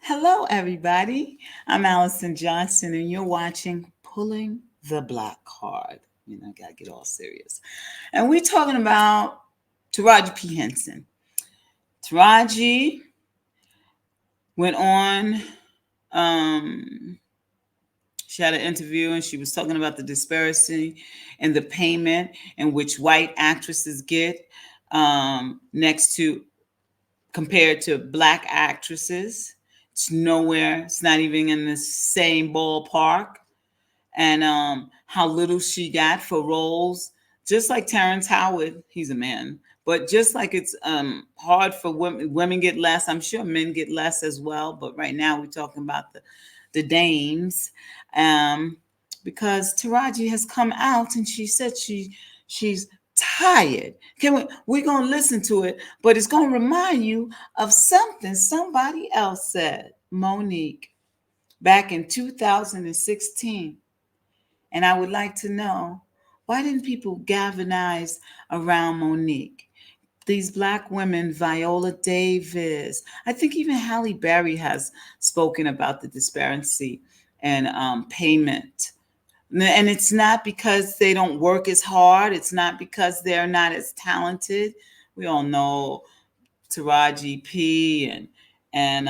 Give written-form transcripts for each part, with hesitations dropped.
Hello, everybody. I'm Allison Johnson, and you're watching Pulling the Black Card. Gotta get all serious. And we're talking about Taraji P Henson. Taraji went on, um, she had an interview and she was talking about the disparity in the payment in which white actresses get next to compared to black actresses. It's nowhere, it's not even in the same ballpark. And how little she got for roles, just like Terrence Howard, he's a man. But just like it's hard for women get less, I'm sure men get less as well. But right now we're talking about the dames, um, because Taraji has come out and she said she's tired. We're gonna listen to it, but it's gonna remind you of something somebody else said, Monique, back in 2016. And I would like to know, why didn't people galvanize around Monique? These black women, Viola Davis, I think even Halle Berry has spoken about the disparity and payment. And it's not because they don't work as hard. It's not because they're not as talented. We all know Taraji P and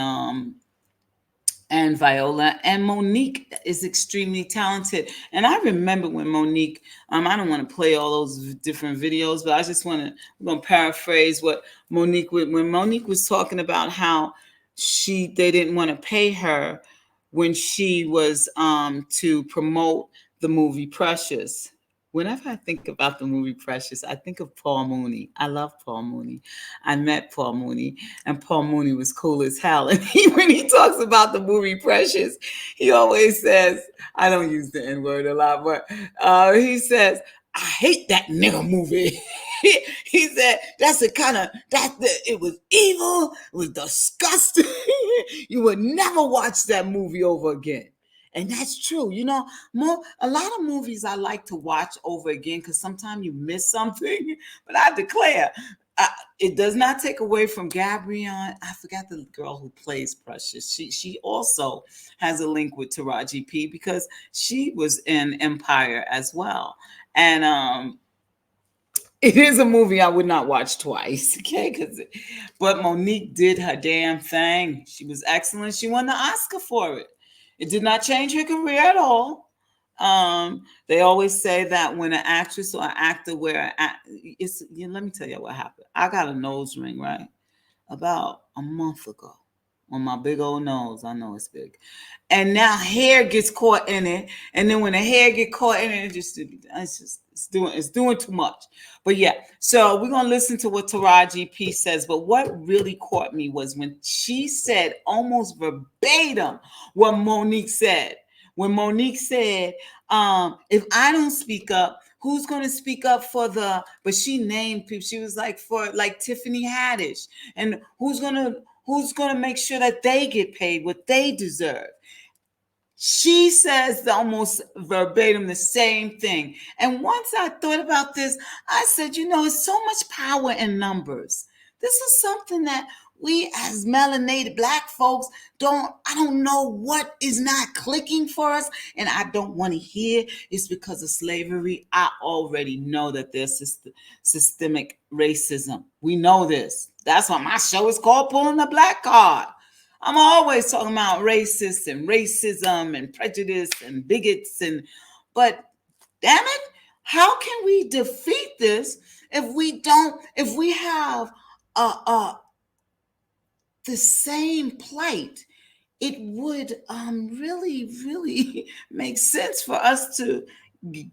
and Viola and Monique is extremely talented. And I remember when Monique, I don't want to play all those different videos, but I just we're going to paraphrase what Monique, when Monique was talking about how they didn't want to pay her when she was to promote the movie Precious. Whenever I think about the movie Precious, I think of Paul Mooney. I love Paul Mooney. I met Paul Mooney, and Paul Mooney was cool as hell. And when he talks about the movie Precious, he always says, I don't use the N word a lot, but he says, I hate that nigga movie. He said, that's the kind of, it was evil, it was disgusting. You would never watch that movie over again. And that's true. A lot of movies I like to watch over again because sometimes you miss something. But I declare, it does not take away from Gabrielle. I forgot the girl who plays Precious. She also has a link with Taraji P because she was in Empire as well. And it is a movie I would not watch twice, okay? But Monique did her damn thing. She was excellent. She won the Oscar for it. It did not change her career at all. They always say that when an actress or an actor let me tell you what happened. I got a nose ring, right? About a month ago on my big old nose. I know it's big. And now hair gets caught in it. And then when the hair get caught in it, it's doing too much. But yeah, so we're gonna listen to what Taraji P says. But what really caught me was when she said almost verbatim what Monique said. When Monique said, if I don't speak up, who's going to speak up but she named people. She was like, for like Tiffany Haddish, and who's going to make sure that they get paid what they deserve. She says almost verbatim the same thing. And once I thought about this, I said, it's so much power in numbers. This is something that we as melanated black folks I don't know what is not clicking for us. And I don't want to hear it's because of slavery. I already know that there's systemic racism. We know this. That's why my show is called Pulling the Black Card. I'm always talking about racists and racism and prejudice and bigots but damn it, how can we defeat this if we have the same plight? It would really, really make sense for us to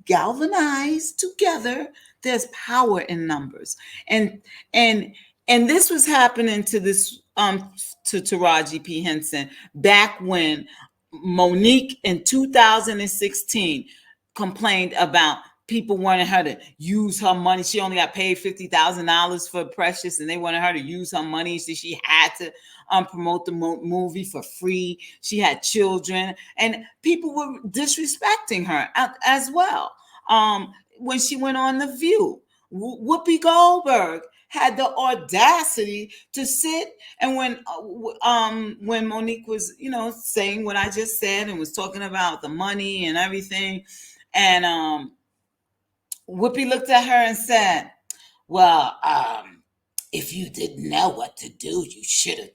galvanize together. There's power in numbers, and and and this was happening to Taraji P Henson back when Monique in 2016 complained about people wanting her to use her money. She only got paid $50,000 for Precious, and they wanted her to use her money. So she had to promote the movie for free. She had children, and people were disrespecting her as well. When she went on The View, Whoopi Goldberg had the audacity to sit and when Monique was, saying what I just said and was talking about the money and everything, and Whoopi looked at her and said, "Well, if you didn't know what to do, you should have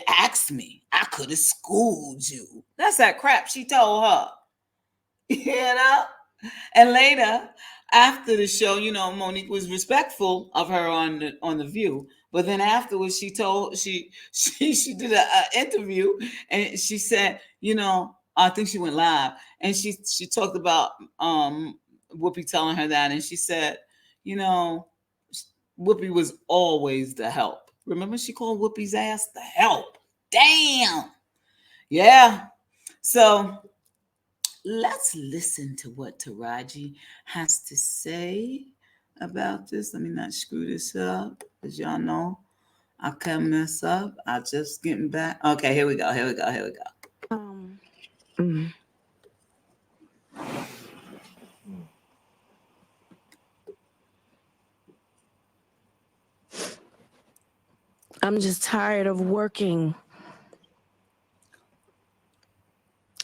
asked me. I could have schooled you." That's that crap she told her. You know? And later, after the show, Monique was respectful of her on the View. But then afterwards, she did a interview, and she said, I think she went live, and she talked about Whoopi telling her that, and she said, you know, Whoopi was always the help. Remember, she called Whoopi's ass the help. Damn. Yeah. So let's listen to what Taraji has to say about this. Let me not screw this up, because y'all know I can mess up. I just getting back. Okay, here we go. Mm. I'm just tired of working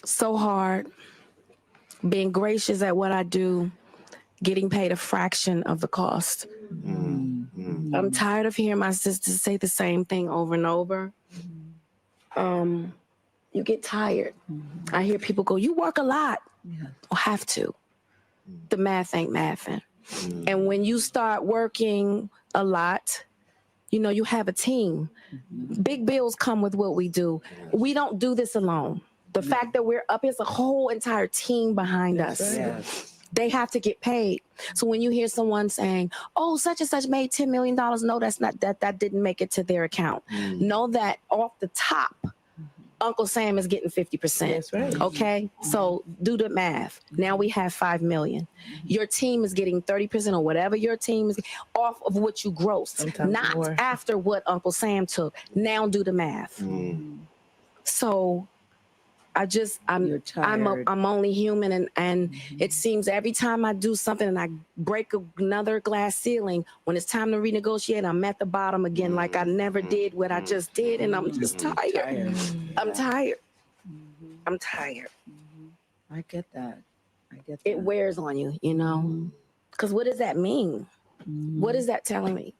so hard, being gracious at what I do, getting paid a fraction of the cost. I'm tired of hearing my sisters say the same thing over and over. You get tired. I hear people go, "You work a lot." Yeah. I'll have to. The math ain't mathing. And when you start working a lot, you have a team. Big bills come with what we do. We don't do this alone. The fact that we're up is a whole entire team behind us. Yes. They have to get paid. So when you hear someone saying, "Oh, such and such made $10 million," no, that's not that didn't make it to their account. Know that off the top, Uncle Sam is getting 50%. That's right. Okay, so do the math. Now we have 5 million. Your team is getting 30% or whatever your team is off of what you grossed, Sometimes not more. after what Uncle Sam took. Now do the math. So I'm only human, and it seems every time I do something and I break another glass ceiling, when it's time to renegotiate, I'm at the bottom again, like I never did what I just did, and I'm just tired. I'm tired. I'm tired. I get that. It wears on you, because what does that mean? What is that telling me?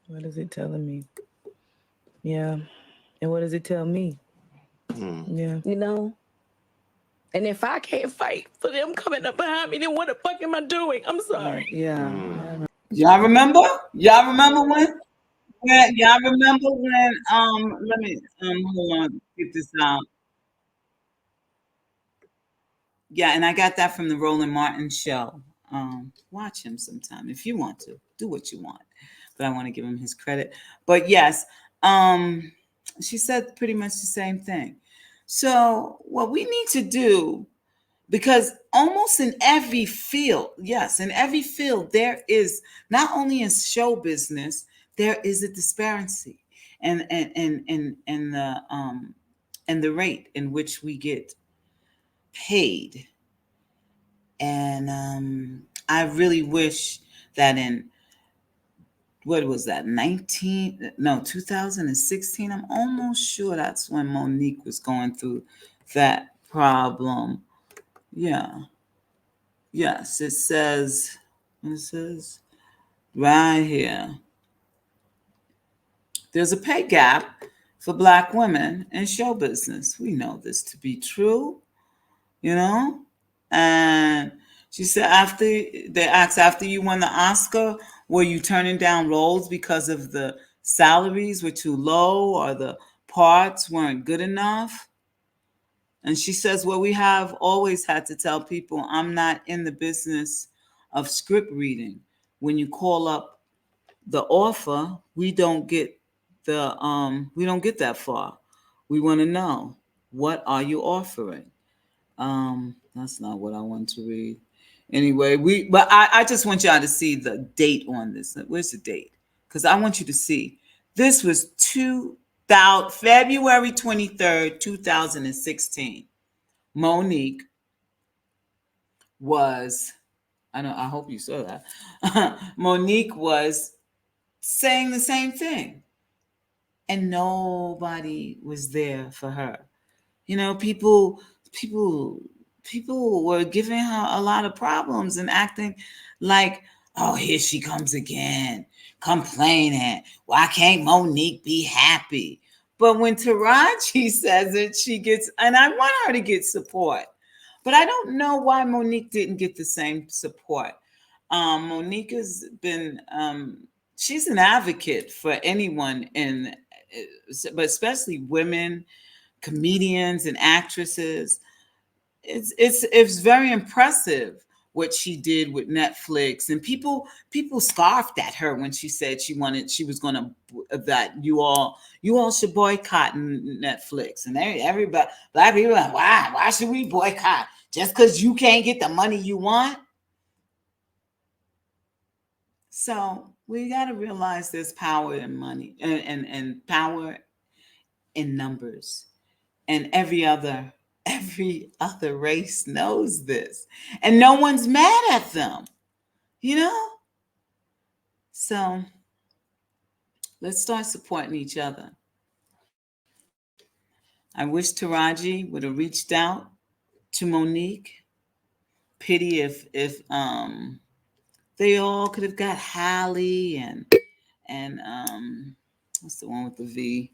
What is it telling me? Yeah. And what does it tell me? Yeah. And if I can't fight for them coming up behind me, then what the fuck am I doing? I'm sorry. Yeah. Y'all remember? Y'all remember when? Y'all remember when? Let me hold on, get this out. Yeah, and I got that from the Roland Martin show. Watch him sometime if you want to. Do what you want, but I want to give him his credit. But yes, she said pretty much the same thing. So what we need to do, because almost in every field, yes, in every field, there is, not only in show business, there is a disparity and the rate in which we get paid. And I really wish that in, what was that, 2016, I'm almost sure that's when Monique was going through that problem. Yeah. Yes, it says right here, there's a pay gap for Black women in show business. We know this to be true, And she said, after you won the Oscar, were you turning down roles because of the salaries were too low or the parts weren't good enough? And she says, well, we have always had to tell people, I'm not in the business of script reading. When you call up the offer, we don't get that far. We want to know, what are you offering? That's not what I want to read. Anyway, but I just want y'all to see the date on this. Where's the date? Because I want you to see. This was February 23rd, 2016. Monique was I hope you saw that. Monique was saying the same thing, and nobody was there for her. People people were giving her a lot of problems and acting like, oh, here she comes again, complaining. Why can't Monique be happy? But when Taraji says it, she gets, and I want her to get support. But I don't know why Monique didn't get the same support. Monique has been, she's an advocate for anyone but especially women, comedians and actresses. It's very impressive what she did with Netflix, and people scoffed at her when she said she was going to, that you all should boycott Netflix, and everybody, black people, are like, why should we boycott just because you can't get the money you want? So we got to realize there's power in money, and power in numbers, and every other race knows this, and no one's mad at them, you know. So let's start supporting each other. I wish Taraji would have reached out to Monique. Pity if they all could have got Hallie and what's the one with the V?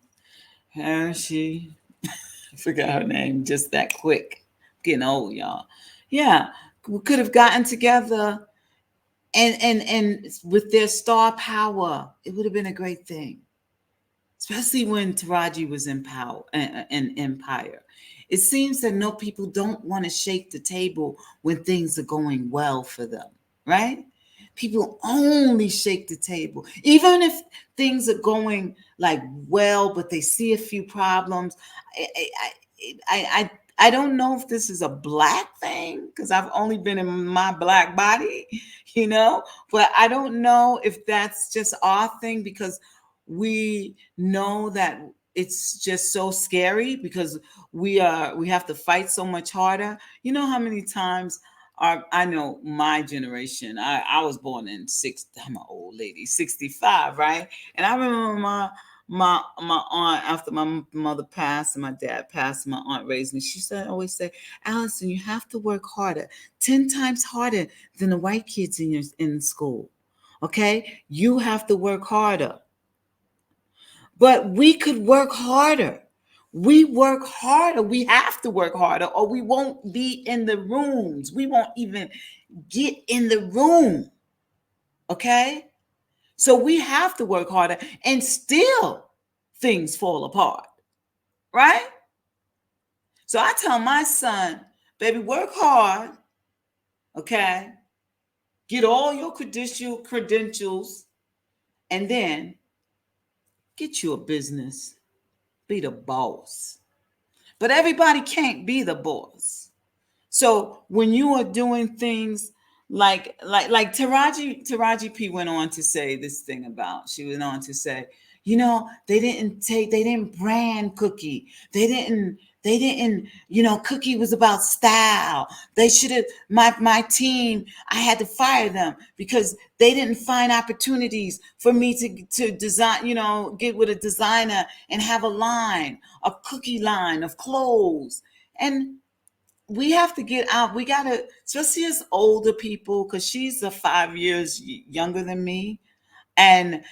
Her, she, I forgot her name just that quick. Getting old, y'all. Yeah, we could have gotten together, and with their star power, it would have been a great thing. Especially when Taraji was in power and Empire. It seems that no, people don't want to shake the table when things are going well for them, right? People only shake the table, even if things are going like well, but they see a few problems. I I I don't know if this is a black thing because I've only been in my black body, but I don't know if that's just our thing because we know that it's just so scary because we have to fight so much harder. You know how many times I know my generation. I was born in I'm an old lady, 65, right? And I remember my aunt, after my mother passed and my dad passed and my aunt raised me, she said, always say, Allison, you have to work harder, 10 times harder than the white kids in school. Okay? You have to work harder. But we could work harder. We work harder. We have to work harder, or we won't be in the rooms. We won't even get in the room. Okay? So we have to work harder, and still things fall apart. Right? So I tell my son, baby, work hard. Okay? Get all your credentials, and then get you a business. Be the boss. But everybody can't be the boss. So when you are doing things like Taraji P went on to say this thing about, she went on to say, they didn't brand Cookie. They didn't, Cookie was about style. They should have, my team, I had to fire them because they didn't find opportunities for me to design, get with a designer and have a cookie line of clothes. And we have to get out. We got to, especially as older people, because she's 5 years younger than me. And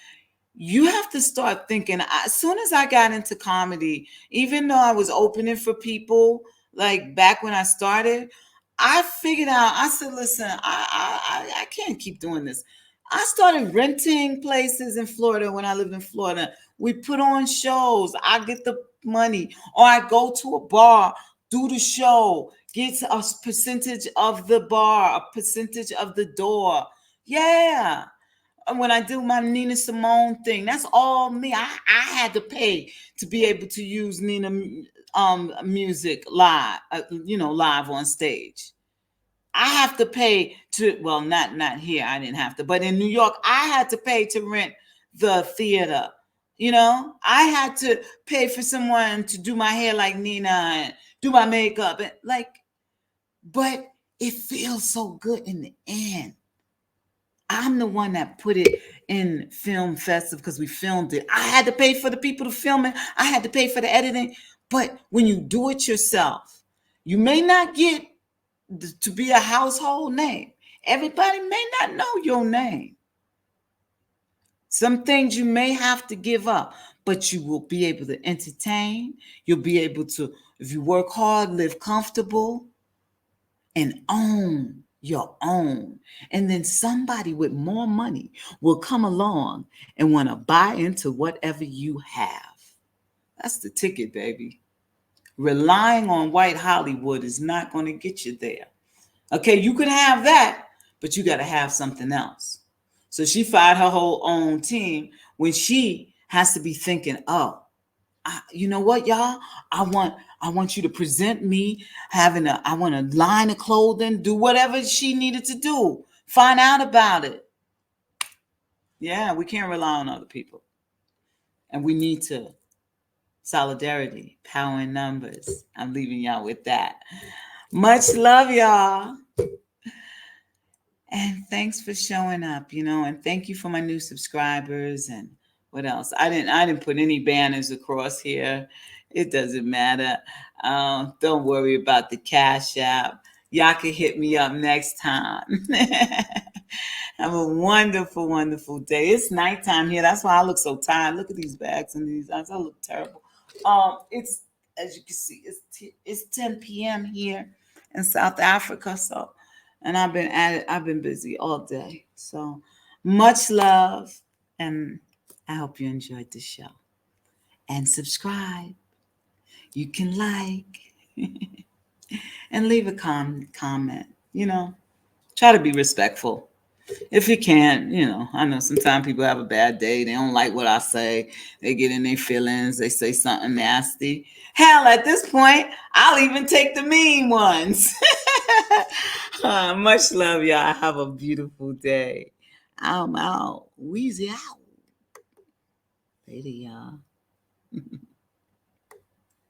you have to start thinking, as soon as I got into comedy, even though I was opening for people, like back when I started, I figured out, I said, listen, I can't keep doing this. I started renting places in Florida when I lived in Florida. We put on shows. I get the money, or I go to a bar, do the show, get a percentage of the bar, a percentage of the door. Yeah. When I do my Nina Simone thing, that's all me. I had to pay to be able to use Nina music live, live on stage. I have to pay to, well, not here. I didn't have to, but in New York, I had to pay to rent the theater. I had to pay for someone to do my hair like Nina and do my makeup and but it feels so good in the end. I'm the one that put it in Film Festival because we filmed it. I had to pay for the people to film it. I had to pay for the editing. But when you do it yourself, you may not get to be a household name. Everybody may not know your name. Some things you may have to give up, but you will be able to entertain. You'll be able to, if you work hard, live comfortable and own your own. And then somebody with more money will come along and want to buy into whatever you have. That's the ticket, baby. Relying on white Hollywood is not going to get you there. Okay, you can have that, but you got to have something else. So she fired her whole own team when she has to be thinking, oh, you know what, y'all? I want you to present me I want a line of clothing, do whatever she needed to do. Find out about it. Yeah, we can't rely on other people. And we need to. Solidarity, power in numbers. I'm leaving y'all with that. Much love, y'all. And thanks for showing up, and thank you for my new subscribers. And what else? I didn't put any banners across here. It doesn't matter. Don't worry about the Cash App. Y'all can hit me up next time. Have a wonderful, wonderful day. It's nighttime here. That's why I look so tired. Look at these bags and these eyes. I look terrible. It's, as you can see, it's 10 p.m. here in South Africa. So, and I've been at it. I've been busy all day. So much love, and I hope you enjoyed the show. And subscribe. You can like and leave a comment. Try to be respectful. If you can't, I know sometimes people have a bad day. They don't like what I say. They get in their feelings. They say something nasty. Hell, at this point, I'll even take the mean ones. Much love, y'all. Have a beautiful day. I'm out. Weezy out. Later, y'all.